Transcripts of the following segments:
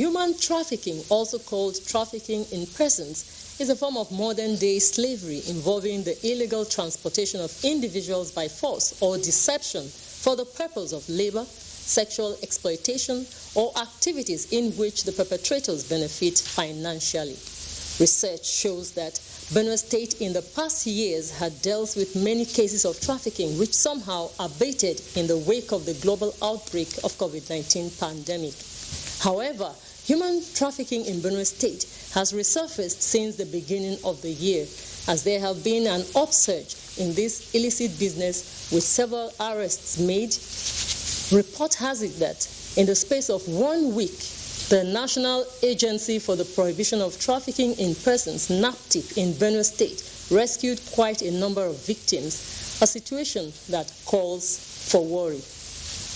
Human trafficking, also called trafficking in persons, is a form of modern-day slavery involving the illegal transportation of individuals by force or deception for the purpose of labor, sexual exploitation, or activities in which the perpetrators benefit financially. Research shows that Benue State in the past years had dealt with many cases of trafficking which somehow abated in the wake of the global outbreak of COVID-19 pandemic. However, human trafficking in Benue State has resurfaced since the beginning of the year, as there have been an upsurge in this illicit business with several arrests made. Report has it that in the space of 1 week, the National Agency for the Prohibition of Trafficking in Persons, NAPTIP, in Benue State, rescued quite a number of victims, a situation that calls for worry.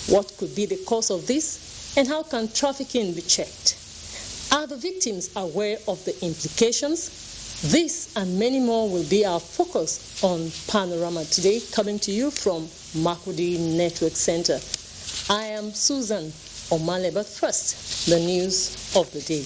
What could be the cause of this, and how can trafficking be checked? Are the victims aware of the implications? This and many more will be our focus on Panorama today, coming to you from Makurdi Network Center. I am Susan Omale, but first, the news of the day.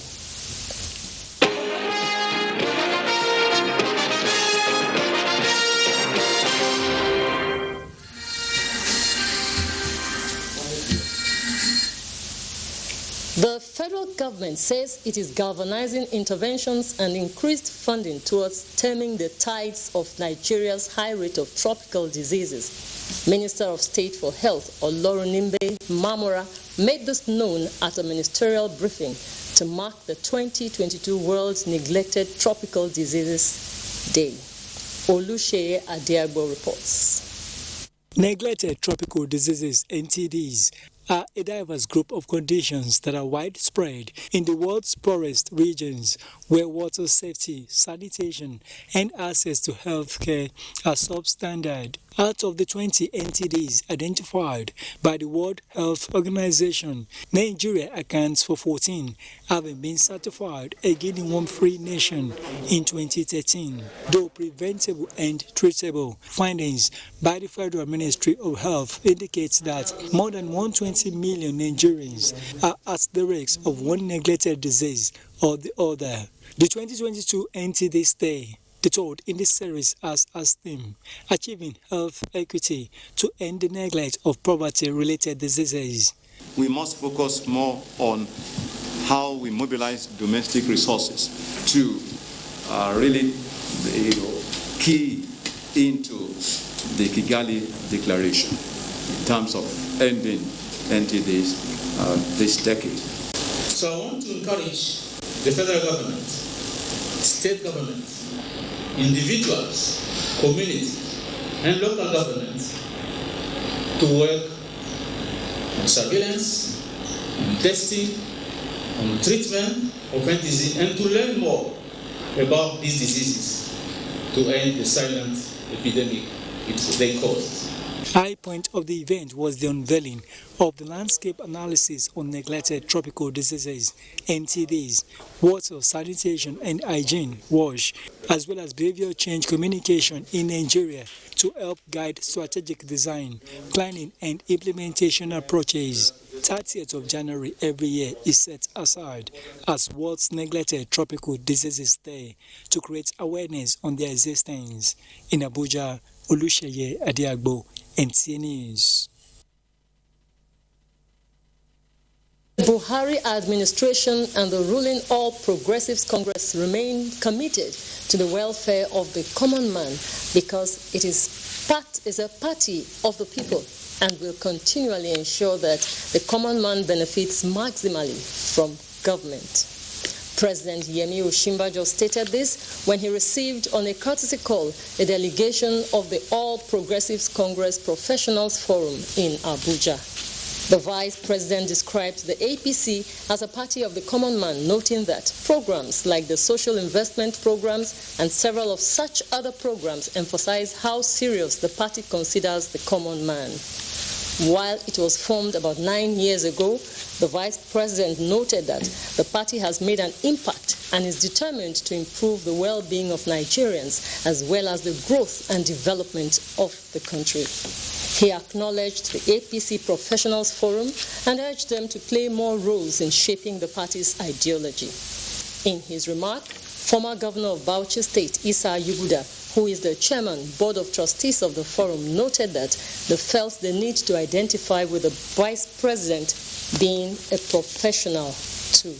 The federal government says it is galvanizing interventions and increased funding towards stemming the tides of Nigeria's high rate of tropical diseases. Minister of State for Health, Olorunimbe Mamora, made this known at a ministerial briefing to mark the 2022 World Neglected Tropical Diseases Day. Olusheye Adiagbo reports. Neglected tropical diseases, NTDs, are a diverse group of conditions that are widespread in the world's poorest regions where water safety, sanitation, and access to health care are substandard. Out of the 20 NTDs identified by the World Health Organization, Nigeria accounts for 14, having been certified a Guinea worm-free nation in 2013. Though preventable and treatable, findings by the Federal Ministry of Health indicates that more than 120 million Nigerians are at the risk of one neglected disease or the other. The 2022 NTD Day, the third in this series, has as theme achieving health equity to end the neglect of poverty-related diseases. We must focus more on how we mobilize domestic resources to really key into the Kigali Declaration in terms of ending NTDs this decade. So I want to encourage the federal government, state governments, individuals, community, and local governments to work on surveillance, on testing, on treatment of NTDs, and to learn more about these diseases to end the silent epidemic they caused. High point of the event was the unveiling of the landscape analysis on neglected tropical diseases, NTDs, water, sanitation and hygiene, WASH, as well as behavior change communication in Nigeria to help guide strategic design, planning and implementation approaches. 30th of January every year is set aside as World's Neglected Tropical Diseases Day to create awareness on their existence. In Abuja, Olusheye Adiagbo, NTA News. The Buhari administration and the ruling All Progressives Congress remain committed to the welfare of the common man because it is a party of the people and will continually ensure that the common man benefits maximally from government. President Yemi Osinbajo stated this when he received on a courtesy call a delegation of the All Progressives Congress Professionals Forum in Abuja. The Vice President described the APC as a party of the common man, noting that programs like the social investment programs and several of such other programs emphasize how serious the party considers the common man. While it was formed about 9 years ago, the Vice President noted that the party has made an impact and is determined to improve the well-being of Nigerians as well as the growth and development of the country. He acknowledged the APC Professionals Forum and urged them to play more roles in shaping the party's ideology. In his remark, former Governor of Bauchi State, Isa Yuguda, who is the chairman, board of trustees of the forum, noted that they felt the need to identify with the vice president being a professional too.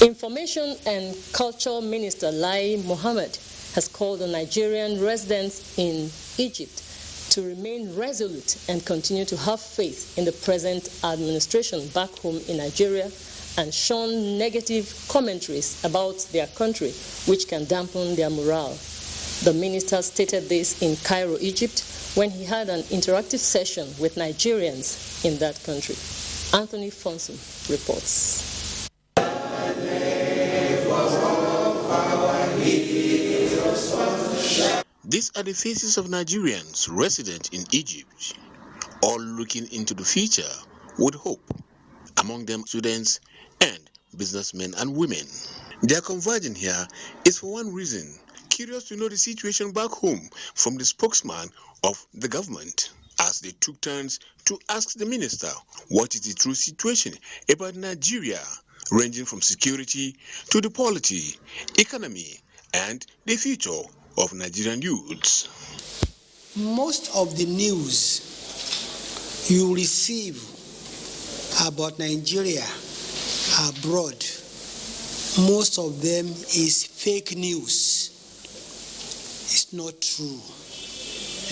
Information and Culture Minister Lai Mohammed has called on Nigerian residents in Egypt to remain resolute and continue to have faith in the present administration back home in Nigeria and shun negative commentaries about their country which can dampen their morale. The minister stated this in Cairo, Egypt, when he had an interactive session with Nigerians in that country. Anthony Fonson reports. These are the faces of Nigerians resident in Egypt, all looking into the future with hope, among them students and businessmen and women. Their converging here is for one reason, curious to know the situation back home from the spokesman of the government, as they took turns to ask the minister what is the true situation about Nigeria, ranging from security to the polity, economy, and the future of Nigerian youths. Most of the news you receive about Nigeria abroad, most of them is fake news. It's not true.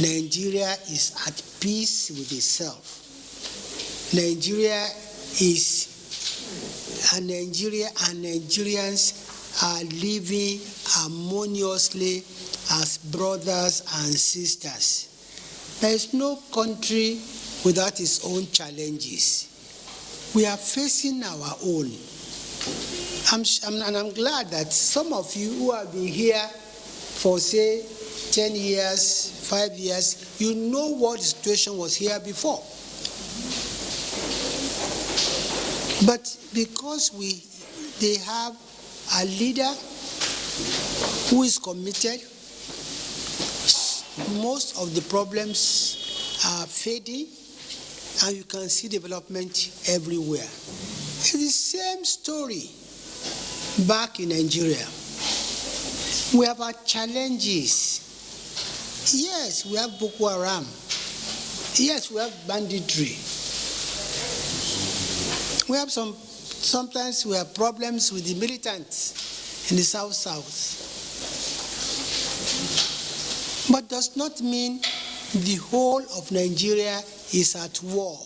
Nigeria is at peace with itself. Nigeria is and Nigerians are living harmoniously as brothers and sisters. There is no country without its own challenges. We are facing our own. I'm glad that some of you who have been here for, say, 10 years, 5 years, you know what the situation was here before. But because they have a leader who is committed, most of the problems are fading, and you can see development everywhere. It's the same story back in Nigeria. We have our challenges. Yes, we have Boko Haram. Yes, we have banditry. We have sometimes we have problems with the militants in the South. But does not mean the whole of Nigeria is at war.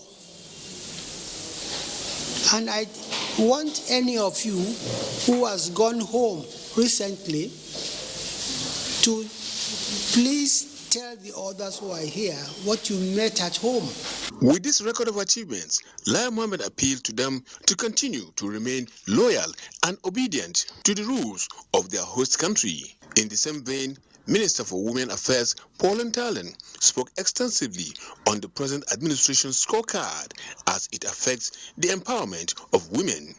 And I want any of you who has gone home recently to please tell the others who are here what you met at home. With this record of achievements, Lai Mohammed appealed to them to continue to remain loyal and obedient to the rules of their host country. In the same vein, Minister for Women Affairs Pauline Talon spoke extensively on the present administration's scorecard as it affects the empowerment of women.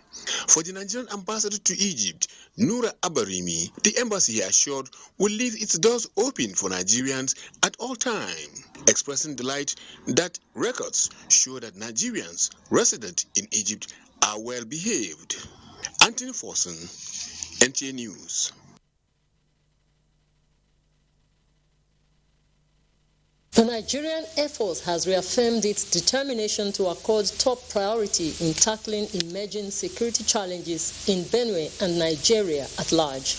For the Nigerian ambassador to Egypt, Noura Abarimi, the embassy assured will leave its doors open for Nigerians at all times, expressing delight that records show that Nigerians resident in Egypt are well behaved. Anthony Forson, NTA News. The Nigerian Air Force has reaffirmed its determination to accord top priority in tackling emerging security challenges in Benue and Nigeria at large.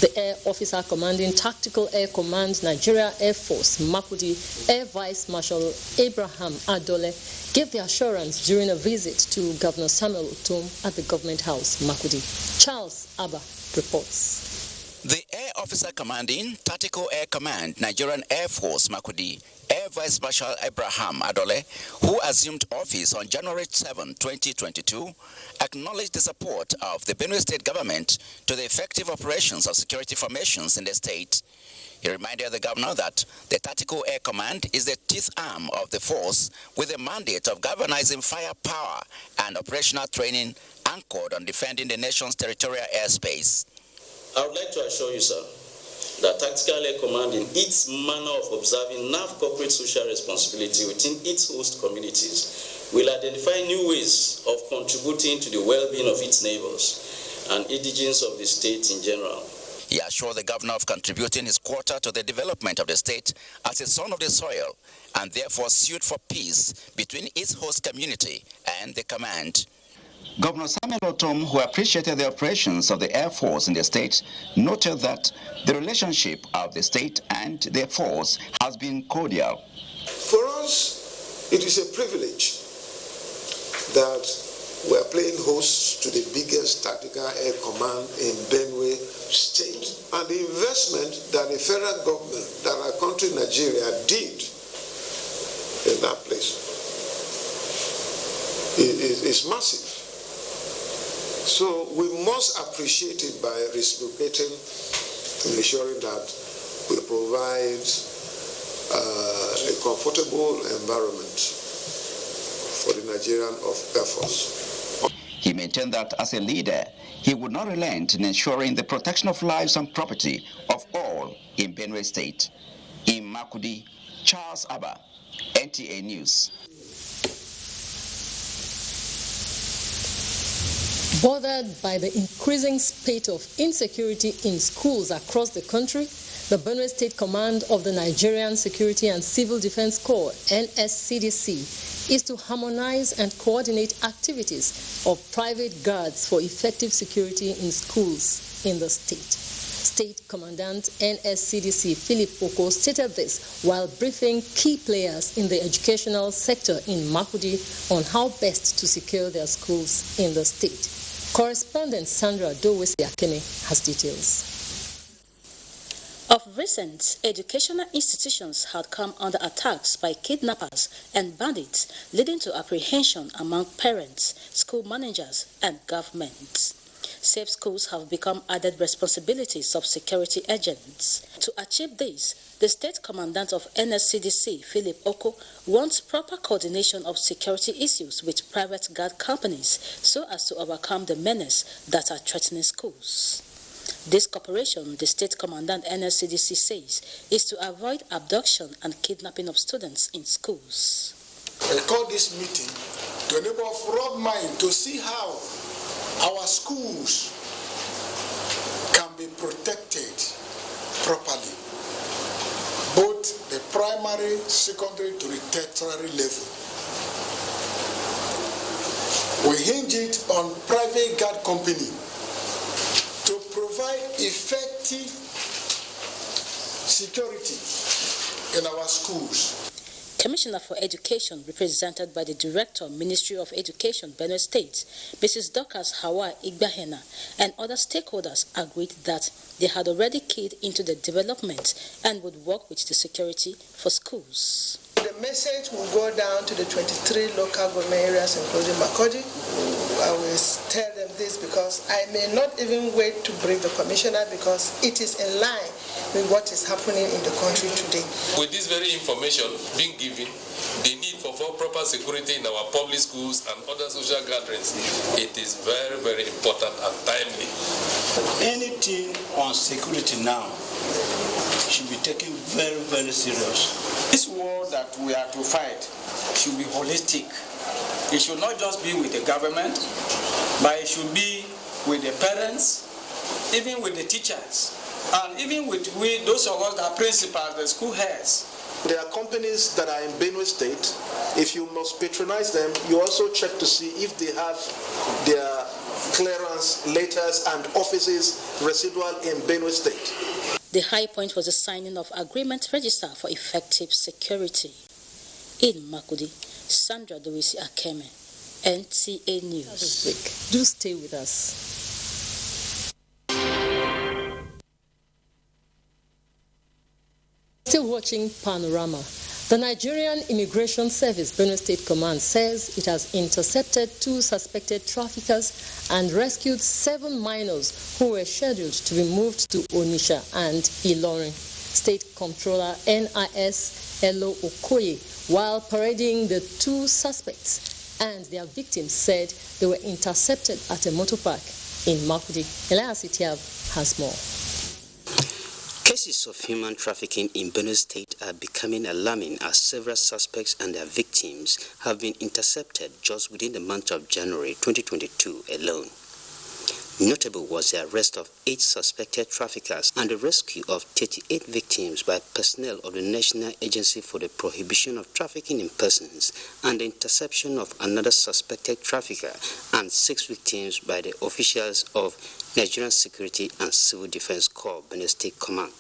The Air Officer Commanding Tactical Air Command Nigeria Air Force, Makudi, Air Vice Marshal Abraham Adole, gave the assurance during a visit to Governor Samuel Otom at the Government House, Makudi. Charles Abba reports. The Air Officer Commanding Tactical Air Command Nigerian Air Force, Makudi, Air Vice Marshal Abraham Adole, who assumed office on January 7, 2022, acknowledged the support of the Benue State government to the effective operations of security formations in the state. He reminded the governor that the Tactical Air Command is the teeth arm of the force with a mandate of galvanizing firepower and operational training anchored on defending the nation's territorial airspace. I would like to assure you, sir, that Tactical Air Command, in its manner of observing NAV corporate social responsibility within its host communities, will identify new ways of contributing to the well-being of its neighbors and indigents of the state in general. He assured the governor of contributing his quota to the development of the state as a son of the soil, and therefore sued for peace between its host community and the command. Governor Samuel Otom, who appreciated the operations of the Air Force in the state, noted that the relationship of the state and the Air Force has been cordial. For us, it is a privilege that we are playing host to the biggest tactical air command in Benue State. And the investment that the federal government, that our country, Nigeria, did in that place is massive. So we must appreciate it by reciprocating and ensuring that we provide a comfortable environment for the Nigerian Air Force. He maintained that as a leader, he would not relent in ensuring the protection of lives and property of all in Benue State. In Makurdi, Charles Abba, NTA News. Bothered by the increasing spate of insecurity in schools across the country, the Benue State Command of the Nigerian Security and Civil Defense Corps, NSCDC, is to harmonize and coordinate activities of private guards for effective security in schools in the state. State Commandant NSCDC Philip Oko stated this while briefing key players in the educational sector in Makurdi on how best to secure their schools in the state. Correspondent Sandra Dowesi-Akeme has details. Of recent, educational institutions had come under attacks by kidnappers and bandits, leading to apprehension among parents, school managers, and governments. Safe schools have become added responsibilities of security agents. To achieve this, the State Commandant of NSCDC, Philip Oko, wants proper coordination of security issues with private guard companies so as to overcome the menace that are threatening schools. This cooperation, the State Commandant NSCDC says, is to avoid abduction and kidnapping of students in schools. I call this meeting to enable us broad mind to see how our schools can be protected properly, both the primary, secondary to the tertiary level. We hinge it on private guard company to provide effective security in our schools. Commissioner for Education, represented by the Director, Ministry of Education, Benue State, Mrs. Dorcas Hawa Igbahena, and other stakeholders agreed that they had already keyed into the development and would work with the security for schools. The message will go down to the 23 local government areas, including Makurdi. I will tell them this because I may not even wait to brief the commissioner because it is in line with what is happening in the country today. With this very information being given, the need for proper security in our public schools and other social gatherings, it is very, very important and timely. Anything on security now should be taken very, very serious. This war that we are to fight should be holistic. It should not just be with the government, but it should be with the parents, even with the teachers, and even with those of us that are principals, the school heads. There are companies that are in Benue State. If you must patronize them, you also check to see if they have their clearance letters and offices residual in Benue State. The high point was the signing of agreement register for effective security. In Makurdi, Sandra Dowesi-Akeme, NTA News. Do stay with us. Still watching Panorama. The Nigerian Immigration Service Benue State Command says it has intercepted 2 suspected traffickers and rescued 7 minors who were scheduled to be moved to Onitsha and Ilorin. State Comptroller NIS Elo Okoye, while parading the 2 suspects and their victims, said they were intercepted at a motor park in Makurdi. Elias Itiab has more. Cases of human trafficking in Benue State are becoming alarming as several suspects and their victims have been intercepted just within the month of January 2022 alone. Notable was the arrest of 8 suspected traffickers and the rescue of 38 victims by personnel of the National Agency for the Prohibition of Trafficking in Persons and the interception of another suspected trafficker and 6 victims by the officials of Nigerian Security and Civil Defense Corps, Benue State Command.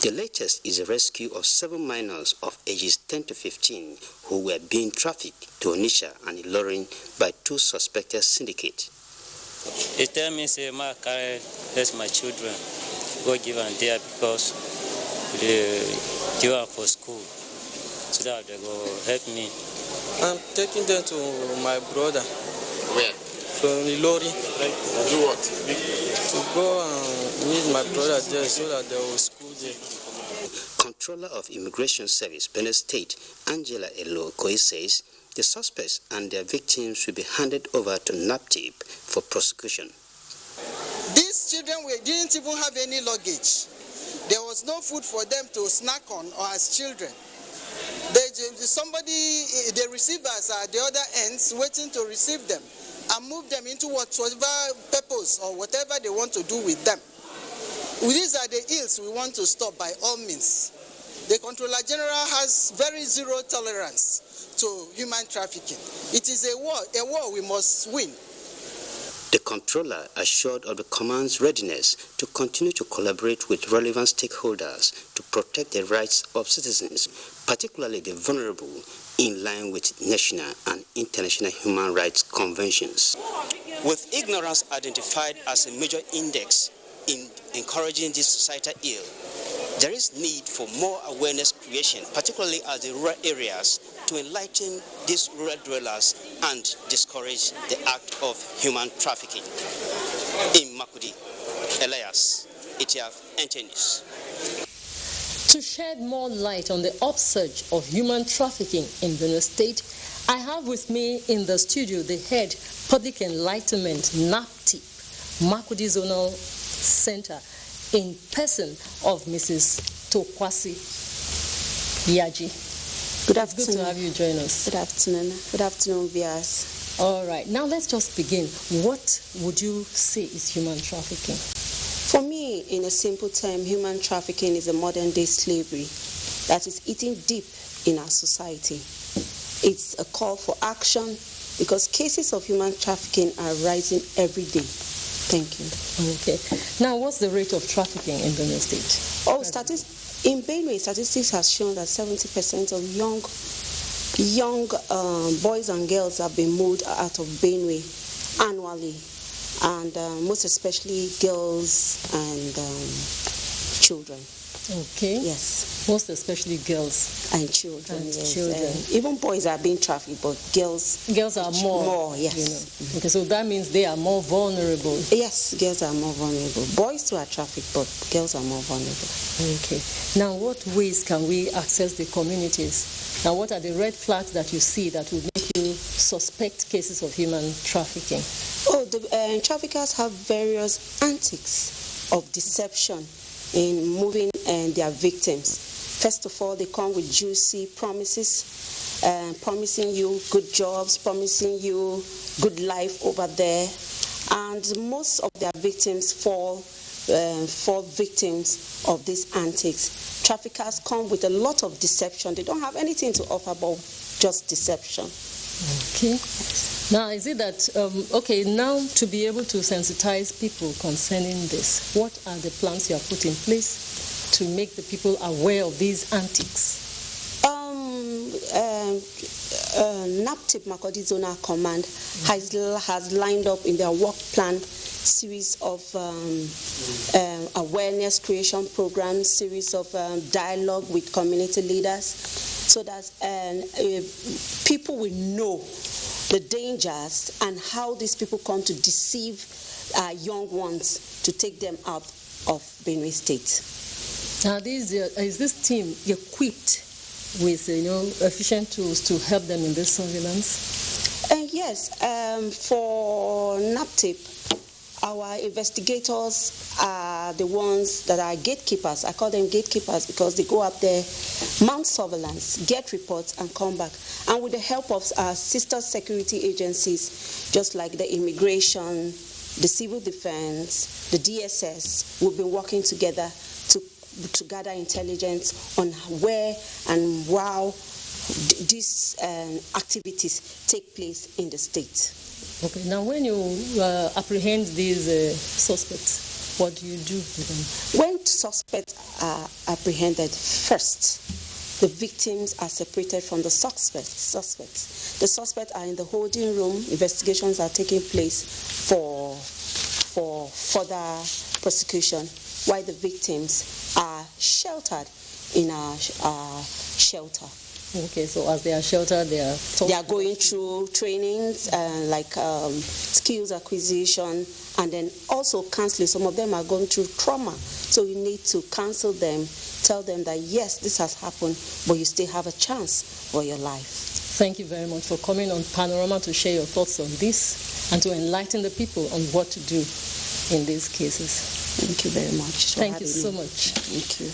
The latest is a rescue of 7 minors of ages 10 to 15 who were being trafficked to Onitsha and Ilorin by 2 suspected syndicates. It tell me say my carry let my children go give and there because they are for school so that they go help me. I'm taking them to my brother. Where? From Ilori. Do what? To go and meet my brother there so that they will school there. Controller of Immigration Service, Benue State, Angela Elo Koi says the suspects and their victims will be handed over to NAPTIP for prosecution. These children didn't even have any luggage. There was no food for them to snack on or as children. The receivers are at the other ends waiting to receive them and move them into whatever purpose or whatever they want to do with them. These are the ills we want to stop by all means. The Controller General has very zero tolerance to human trafficking. It is a war we must win. The Controller assured of the Command's readiness to continue to collaborate with relevant stakeholders to protect the rights of citizens, particularly the vulnerable, in line with national and international human rights conventions. With ignorance identified as a major index in encouraging this societal ill, there is need for more awareness creation, particularly at the rural areas, to enlighten these rural dwellers and discourage the act of human trafficking. In Makurdi, Elias Itiaf, NTA News. To shed more light on the upsurge of human trafficking in Benue State, I have with me in the studio the head Public Enlightenment NAPTIP, Makurdi Zonal Center, in person of Mrs. Tokwasi Yaji. Good afternoon. It's good to have you join us. Good afternoon. Good afternoon, viewers. All right. Now let's just begin. What would you say is human trafficking? For me, in a simple term, human trafficking is a modern-day slavery that is eating deep in our society. It's a call for action because cases of human trafficking are rising every day. Thank you. Okay. Now, what's the rate of trafficking in Benue State? In Benue, statistics has shown that 70% of young boys and girls have been moved out of Benue annually, and most especially girls and children. Okay. Yes. Most especially girls and children. Yes. Children. Even boys are being trafficked, but girls are more. Yes. You know. Okay, so that means they are more vulnerable. Yes, girls are more vulnerable. Boys too are trafficked, but girls are more vulnerable. Okay. Now, what ways can we access the communities? Now, what are the red flags that you see that would make you suspect cases of human trafficking? The traffickers have various antics of deception in moving their victims. First of all, they come with juicy promises, promising you good jobs, promising you good life over there, and most of their victims fall victims of these antics. Traffickers come with a lot of deception. They don't have anything to offer but just deception. Okay. Now, is it that, now to be able to sensitize people concerning this, what are the plans you have put in place to make the people aware of these antics? NAPTIP Makurdi Zonal Command has lined up in their work plan series of awareness creation programs, series of dialogue with community leaders, so that people will know the dangers and how these people come to deceive young ones to take them out of Benue State. Now, is this team equipped with efficient tools to help them in this surveillance? Yes, for NAPTIP, Our investigators are the ones that are gatekeepers. I call them gatekeepers because they go up there, mount surveillance, get reports, and come back. And with the help of our sister security agencies, just like the immigration, the civil defense, the DSS, we've been working together to gather intelligence on where and how these activities take place in the state. Okay, now when you apprehend these suspects, what do you do with them? When suspects are apprehended, first, the victims are separated from the suspects. The suspects are in the holding room. Investigations are taking place for further prosecution, while the victims are sheltered in our shelter. Okay, so as they are sheltered, they are going through trainings like skills acquisition, and then also counseling. Some of them are going through trauma, so you need to counsel them, tell them that yes, this has happened, but you still have a chance for your life. Thank you very much for coming on Panorama to share your thoughts on this and to enlighten the people on what to do in these cases. Thank you very much. Thank you so much. Thank you.